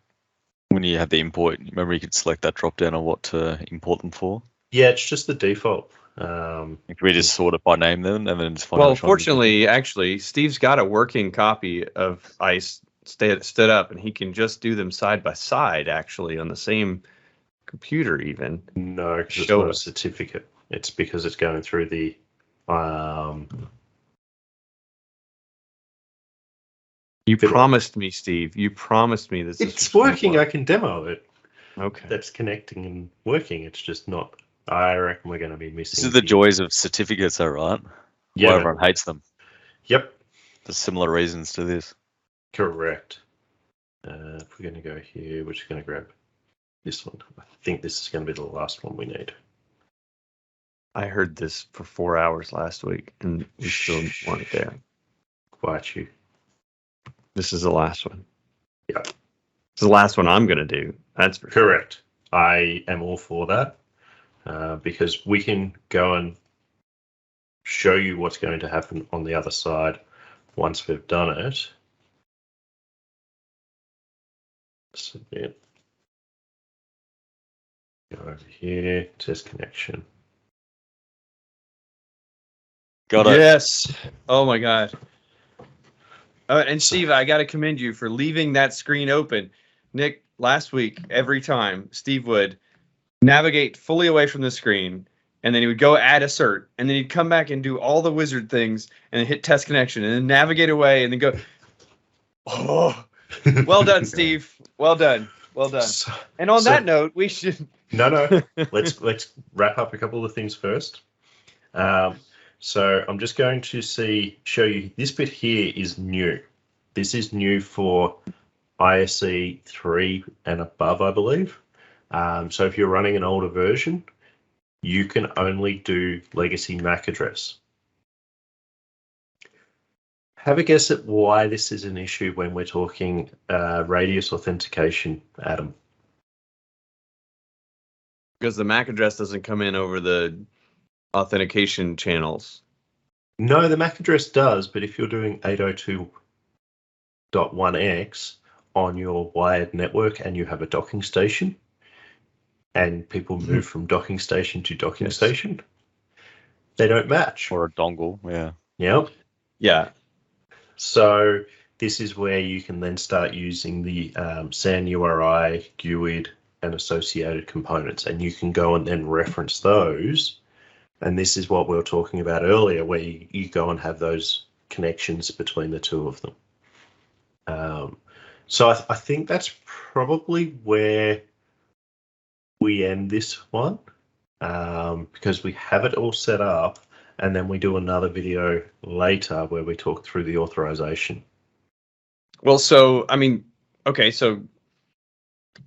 S2: when you have the import, remember you could select that drop down on what to import them for?
S3: Yeah, it's just the default.
S2: Can we just sort it by name then, and then just find
S1: well, fortunately, actually, Steve's got a working copy of ISE stood up, and he can just do them side by side, actually, on the same computer even.
S3: No, because it's not a certificate. It's because it's going through the
S1: You promised me, Steve. You promised me this.
S3: It's working. I can demo it.
S1: Okay.
S3: That's connecting and working. It's just not. I reckon we're going to be missing.
S2: This is the joys of certificates, though, right?
S3: Yeah.
S2: Why everyone hates them.
S3: Yep.
S2: There's similar reasons to this.
S3: Correct. If we're going to go here, we're just going to grab this one. I think this is going to be the last one we need.
S1: I heard this for 4 hours last week, and we still want it there.
S3: Quiet you.
S1: This is the last one.
S3: Yeah.
S1: It's the last one I'm going to do. That's for
S3: correct. Sure. I am all for that because we can go and show you what's going to happen on the other side once we've done it. Submit. Go over here, test connection.
S2: Got it.
S1: Yes. Oh my God. And Steve, I got to commend you for leaving that screen open. Nick, last week, every time, Steve would navigate fully away from the screen, and then he would go add a cert, and then he'd come back and do all the wizard things, and then hit test connection, and then navigate away, and then go, oh, well done, Steve. Well done. Well done. And on that note, we should...
S3: No. Let's wrap up a couple of things first. So I'm just going to show you this bit here is new. This is new for ISE 3 and above, I believe. So if you're running an older version, you can only do legacy MAC address. Have a guess at why this is an issue when we're talking radius authentication, Adam.
S1: Because the MAC address doesn't come in over the authentication channels.
S3: No, the MAC address does, but if you're doing 802.1x on your wired network and you have a docking station, and people move from docking station to docking station, they don't match.
S2: Or a dongle, yeah.
S3: Yep.
S1: Yeah.
S3: So this is where you can then start using the SAN URI, GUID, and associated components, and you can go and then reference those. And this is what we were talking about earlier, where you go and have those connections between the two of them. So I think that's probably where we end this one, because we have it all set up, and then we do another video later where we talk through the authorization.
S1: Well, so, I mean, okay, so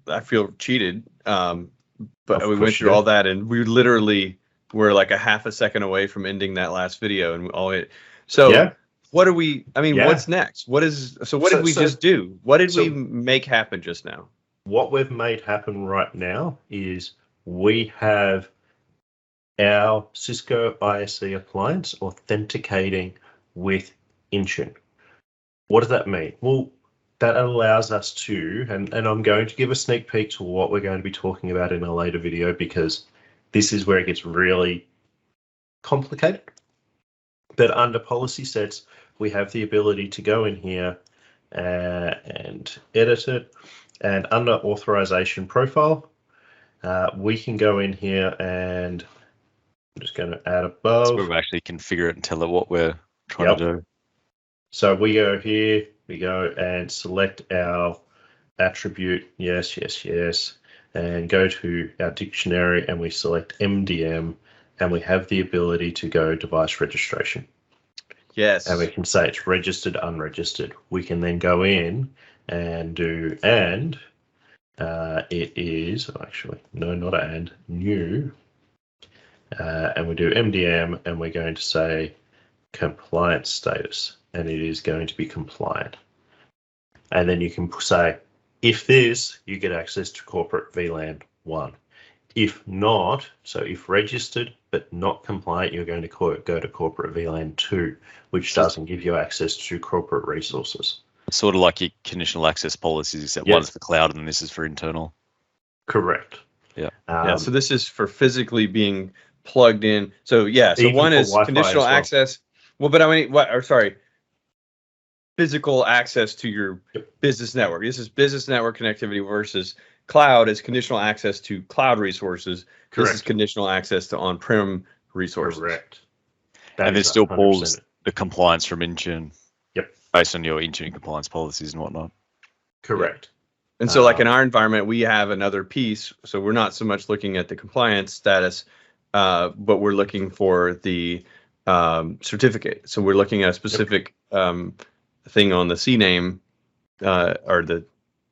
S1: I feel cheated, but we went through all that, and we literally were like a half a second away from ending that last video, and what are we? I mean, what's next? What did we just do? What did we make happen just now?
S3: What we've made happen right now is we have our Cisco ISE appliance authenticating with Intune. What does that mean? Well, that allows us to, and I'm going to give a sneak peek to what we're going to be talking about in a later video, because this is where it gets really complicated. But under policy sets, we have the ability to go in here and edit it. And under authorization profile, we can go in here and I'm just going to add above.
S2: So we actually configure it and tell it what we're trying to do.
S3: So we go here, we go and select our attribute, yes, and go to our dictionary and we select MDM and we have the ability to go device registration.
S1: Yes.
S3: And we can say it's registered, unregistered. We can then go in and do it is actually, no, not and, new. And we do MDM and we're going to say compliance status and it is going to be compliant. And then you can say, if this, you get access to corporate VLAN 1. If not, so if registered but not compliant, you're going to go to corporate VLAN 2, which doesn't give you access to corporate resources.
S2: Sort of like your conditional access policies, except one's for cloud and this is for internal.
S3: Correct.
S2: Yeah.
S1: So this is for physically being plugged in. So so one is Wi-Fi conditional access. Well, but I mean, physical access to your business network. This is business network connectivity versus cloud is conditional access to cloud resources.
S3: Correct.
S1: This is conditional access to on-prem resources.
S3: Correct.
S2: And it still pulls the compliance from Intune.
S3: Yep.
S2: Based on your Intune compliance policies and whatnot.
S3: Correct.
S1: And so like in our environment, we have another piece. So we're not so much looking at the compliance status, but we're looking for the certificate. So we're looking at a specific thing on the CNAME or the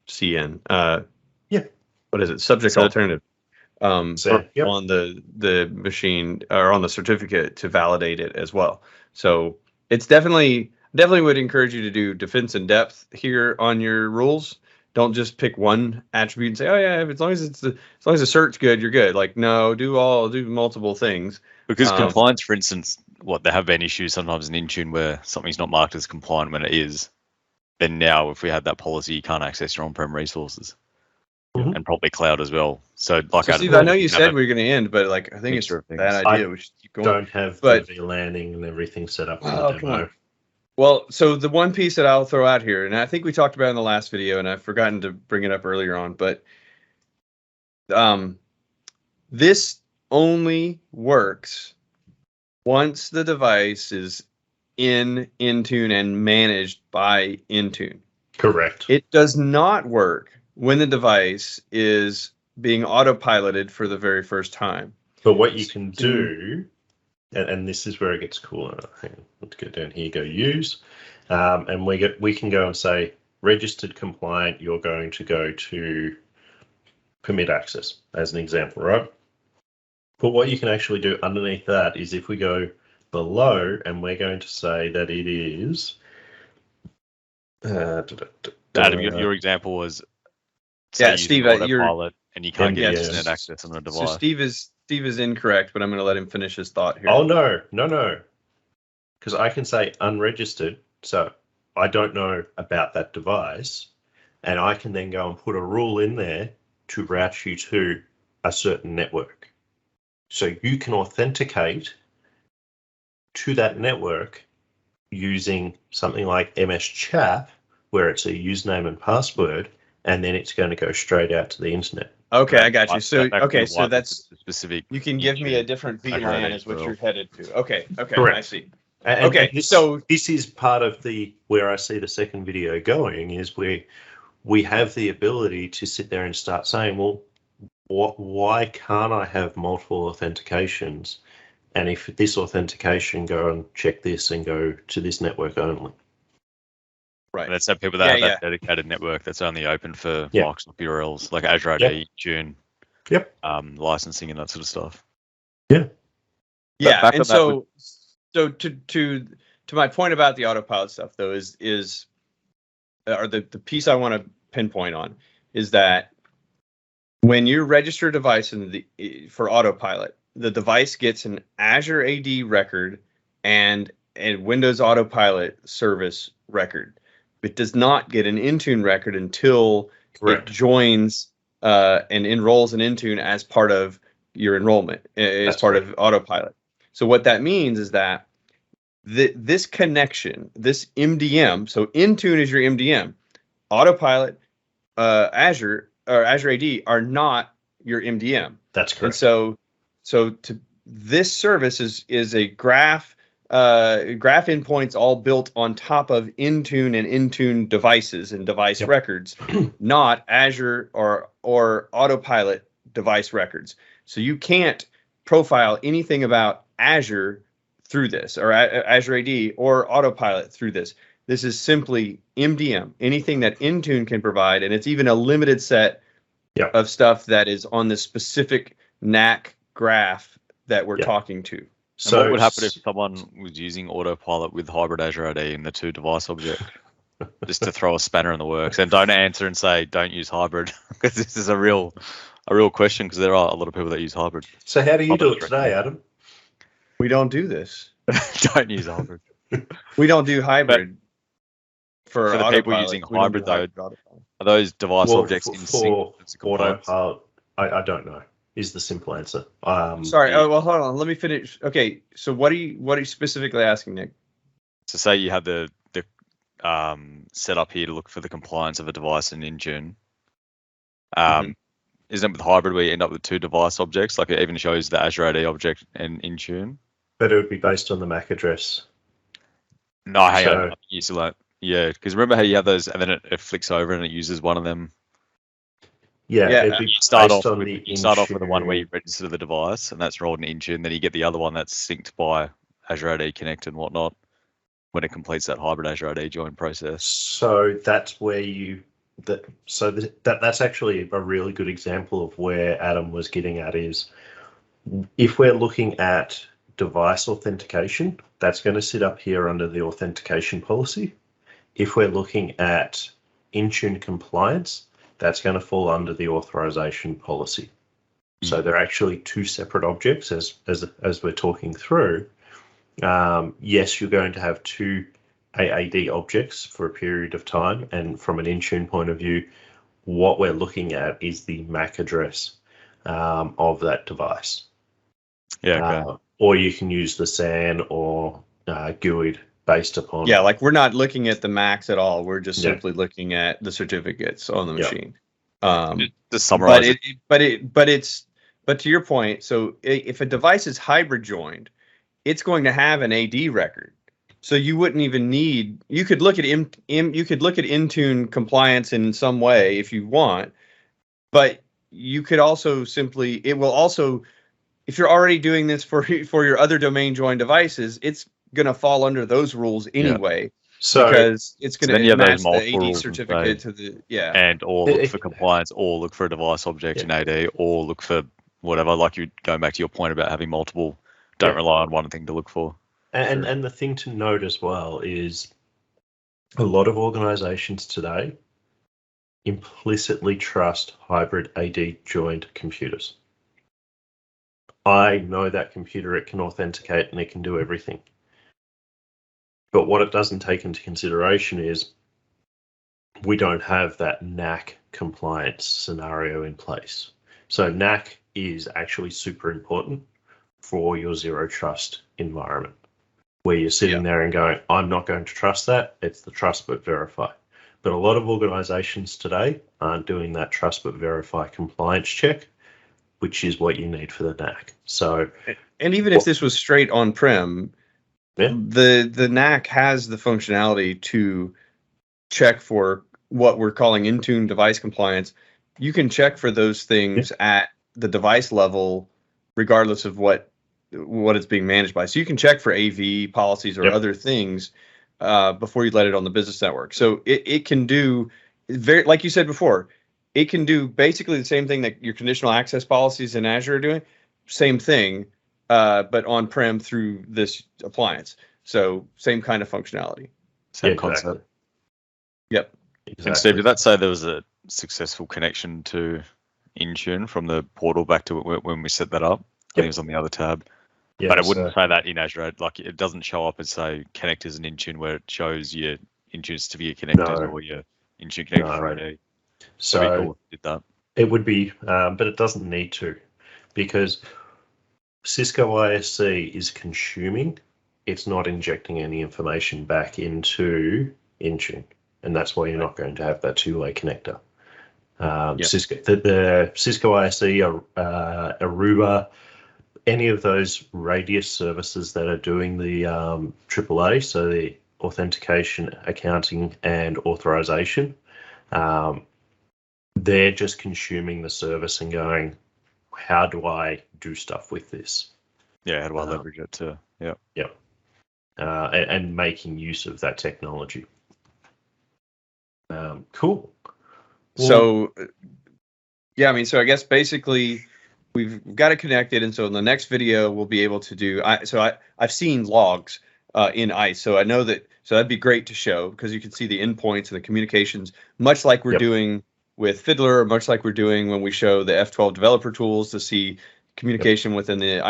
S1: CN. What is it? Subject alternative. On the machine or on the certificate to validate it as well. So it's definitely would encourage you to do defense in depth here on your rules. Don't just pick one attribute and say, oh yeah, as long as the cert's good, you're good. Like no, do multiple things.
S2: Because compliance, for instance, there have been issues sometimes in Intune where something's not marked as compliant when it is. Then now, if we had that policy, you can't access your on-prem resources. And probably cloud as well. So,
S1: Steve, I know you said we were going to end, but I think it's a bad idea. We should keep going.
S3: Don't have the VLANing and everything set up for the demo.
S1: Well, so the one piece that I'll throw out here, and I think we talked about in the last video, and I've forgotten to bring it up earlier on, but this only works once the device is in Intune and managed by Intune.
S3: Correct.
S1: It does not work when the device is being autopiloted for the very first time.
S3: But what you can do, and this is where it gets cool. Hang on, let's go down here, go use, and we can go and say registered compliant. You're going to go to permit access as an example, right? But what you can actually do underneath that is if we go below and we're going to say that it is.
S2: Adam, your example was.
S1: Steve,
S2: autopilot, and you can't get internet access on the device.
S1: So Steve is incorrect, but I'm going to let him finish his thought here.
S3: Oh no, because I can say unregistered, so I don't know about that device, and I can then go and put a rule in there to route you to a certain network. So you can authenticate to that network using something like MS Chat, where it's a username and password. And then it's going to go straight out to the internet.
S1: Okay, I got you. So so that's
S2: specific.
S1: You can give me a different VLAN is what you're headed to. Okay,
S3: correct.
S1: I see.
S3: And so this is part of where I see the second video going is where we have the ability to sit there and start saying, well, why can't I have multiple authentications? And if this authentication, go and check this and go to this network only.
S2: Right. Let's have people that have that dedicated network that's only open for Microsoft URLs, like Azure AD, Intune, licensing and that sort of stuff.
S1: Yeah. Yeah. And so to my point about the autopilot stuff though is the piece I want to pinpoint on is that when you register a device for autopilot, the device gets an Azure AD record and a Windows Autopilot service record. It does not get an Intune record until it joins and enrolls in Intune as part of your enrollment, as part of Autopilot. So what that means is that this connection, this MDM, so Intune is your MDM. Autopilot, Azure or Azure AD are not your MDM.
S3: That's correct.
S1: And so this service is a graph endpoints all built on top of Intune and Intune devices and device records, not Azure or Autopilot device records. So you can't profile anything about Azure through this, or Azure AD or Autopilot through this. This is simply MDM, anything that Intune can provide, and it's even a limited set of stuff that is on the specific NAC graph that we're talking to.
S2: So what would happen if someone was using Autopilot with hybrid Azure AD in the 2 device object? Just to throw a spanner in the works, and don't answer and say don't use hybrid, because this is a real question, because there are a lot of people that use hybrid.
S3: So how do you do it today, Adam?
S1: We don't do this.
S2: Don't use hybrid.
S1: We don't do hybrid. For
S2: the people using hybrid, though, are those device objects in sync?
S3: Autopilot, I don't know, is the simple answer.
S1: Sorry, well, hold on. Let me finish. Okay, so what are you specifically asking, Nick?
S2: So say you have the setup here to look for the compliance of a device in Intune. Isn't it with hybrid where you end up with 2 device objects? Like it even shows the Azure AD object and Intune.
S3: But it would be based on the MAC address.
S2: No, hang on. Yeah, because remember how you have those, and then it flicks over and it uses one of them.
S3: Yeah, it'd be
S2: you start off
S3: on
S2: with the one where you register the device, and that's rolled in Intune. Then you get the other one that's synced by Azure AD Connect and whatnot when it completes that hybrid Azure AD join process.
S3: So that's where that's actually a really good example of where Adam was getting at, is if we're looking at device authentication, that's going to sit up here under the authentication policy. If we're looking at Intune compliance, that's going to fall under the authorization policy. So they're actually 2 separate objects as we're talking through. Yes, you're going to have 2 AAD objects for a period of time, and from an Intune point of view, what we're looking at is the MAC address of that device.
S2: Yeah. Okay.
S3: Or you can use the SAN or GUID based upon.
S1: Yeah, like we're not looking at the MACs at all. We're just simply looking at the certificates on the machine.
S2: Just summarize
S1: but to your point, so if a device is hybrid joined, it's going to have an AD record. So you wouldn't even need. You could look at Intune compliance in some way if you want, but you could also simply. It will also, if you're already doing this for your other domain joined devices, it's going to fall under those rules anyway.
S3: So
S1: because it's going to match the AD
S2: rules
S1: certificate to the
S2: and or look for compliance, or look for a device object in AD, or look for whatever. Like you going back to your point about having multiple. Don't rely on one thing to look for.
S3: And the thing to note as well is a lot of organizations today implicitly trust hybrid AD joined computers. I know that computer, it can authenticate and it can do everything. But what it doesn't take into consideration is we don't have that NAC compliance scenario in place. So NAC is actually super important for your zero trust environment, where you're sitting there and going, I'm not going to trust that. It's the trust but verify. But a lot of organizations today aren't doing that trust but verify compliance check, which is what you need for the NAC. So,
S1: and even if this was straight on-prem, the NAC has the functionality to check for what we're calling Intune device compliance. You can check for those things at the device level, regardless of what it's being managed by. So you can check for AV policies or other things before you let it on the business network. So it can do very, like you said before, it can do basically the same thing that your conditional access policies in Azure are doing. Same thing, but on-prem through this appliance. So same kind of functionality.
S2: Same concept.
S1: Yep.
S3: Exactly.
S2: And Steve, did that say there was a successful connection to Intune from the portal back to when we set that up? I think it was on the other tab. Yeah, but it wouldn't say that in Azure. Like it doesn't show up as say connectors and Intune, where it shows your Intune certificate connectors or your Intune connector for AD.
S3: So
S2: cool did that.
S3: It would be, but it doesn't need to, because Cisco ISE is consuming it's not injecting any information back into Intune, and that's why you're not going to have that two-way connector. Cisco, the Cisco ISE, Aruba, any of those radius services that are doing the AAA, so the authentication, accounting, and authorization, they're just consuming the service and going, how do I do stuff with this?
S2: Yeah, how do I leverage it too? Yeah.
S3: Yep. And making use of that technology. Cool.
S1: So, yeah, I mean, so I guess basically we've got it connected, and so in the next video we'll be able to do. I've seen logs in ICE, so I know that. So that'd be great to show because you can see the endpoints and the communications, much like we're doing with Fiddler, much like we're doing when we show the F12 developer tools to see communication within the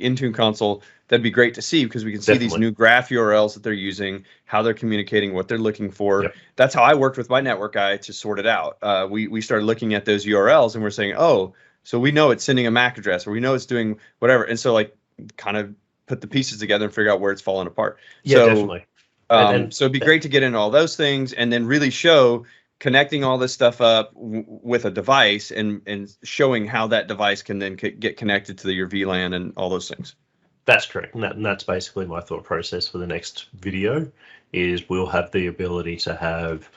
S1: Intune console. That'd be great to see because we can see these new graph URLs that they're using, how they're communicating, what they're looking for. That's how I worked with my network guy to sort it out. We started looking at those URLs and we're saying, oh, so we know it's sending a MAC address, or we know it's doing whatever. And so like kind of put the pieces together and figure out where it's falling apart.
S3: Yeah, so, definitely.
S1: So it'd be great to get into all those things and then really show connecting all this stuff up with a device and showing how that device can then get connected to your VLAN and all those things.
S3: That's correct. And that's basically my thought process for the next video is we'll have the ability to have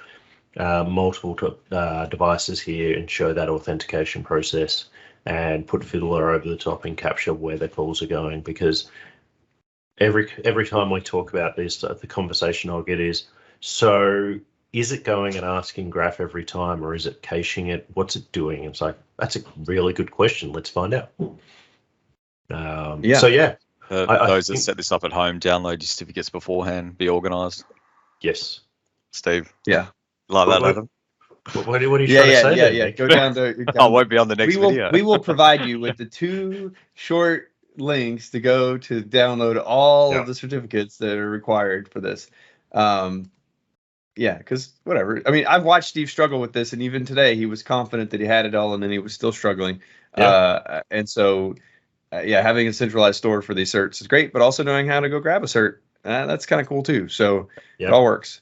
S3: multiple devices here and show that authentication process and put Fiddler over the top and capture where the calls are going, because every time we talk about this, the conversation I'll get is, so is it going and asking graph every time, or is it caching it? What's it doing? It's like, that's a really good question. Let's find out. So yeah.
S2: Those that set this up at home, download your certificates beforehand, be organized.
S3: Yes.
S2: Steve.
S1: Yeah.
S2: Like that, Adam.
S3: What are you trying to say?
S1: Yeah. Go down to.
S2: I won't be on the next video.
S1: We will provide you with the 2 short links to go to download all of the certificates that are required for this. Yeah, because whatever. I mean, I've watched Steve struggle with this, and even today he was confident that he had it all, and then he was still struggling. And so, having a centralized store for these certs is great, but also knowing how to go grab a cert, that's kind of cool too. So it all works.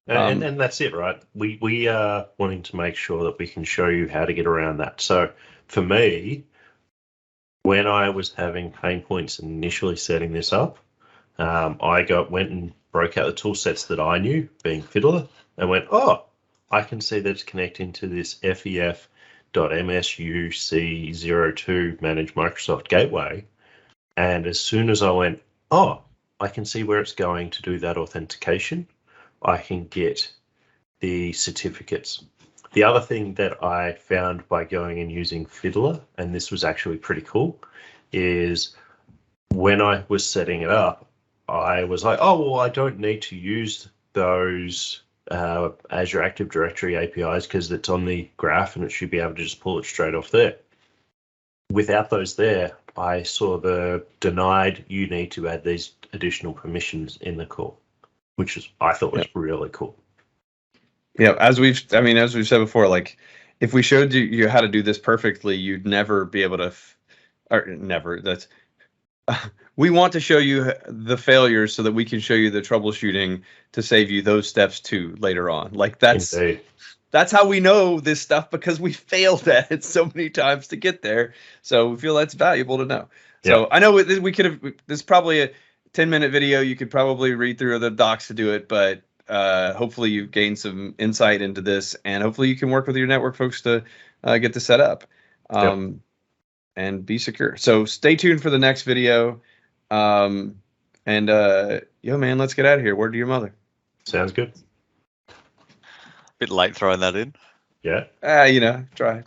S3: And that's it, right? We are wanting to make sure that we can show you how to get around that. So for me, when I was having pain points initially setting this up, I went and broke out the tool sets that I knew, being Fiddler, and went, oh, I can see that it's connecting to this FEF.MSUC02 Managed Microsoft Gateway. And as soon as I went, oh, I can see where it's going to do that authentication, I can get the certificates. The other thing that I found by going and using Fiddler, and this was actually pretty cool, is when I was setting it up, I was like, oh, well, I don't need to use those Azure Active Directory APIs because it's on the graph and it should be able to just pull it straight off there. Without those there, I saw the denied, you need to add these additional permissions in the call, which I thought was really cool.
S1: Yeah, as we've said before, like if we showed you how to do this perfectly, you'd never be able to, we want to show you the failures so that we can show you the troubleshooting to save you those steps too later on. Like that's how we know this stuff, because we failed at it so many times to get there. So we feel that's valuable to know. So I know we could have, this is probably a 10-minute video. You could probably read through the docs to do it, but hopefully you've gained some insight into this, and hopefully you can work with your network folks to get this set up. And be secure. So stay tuned for the next video. Yo, man, let's get out of here. Word to your mother.
S3: Sounds good.
S2: Bit late throwing that in.
S3: Yeah.
S1: Try.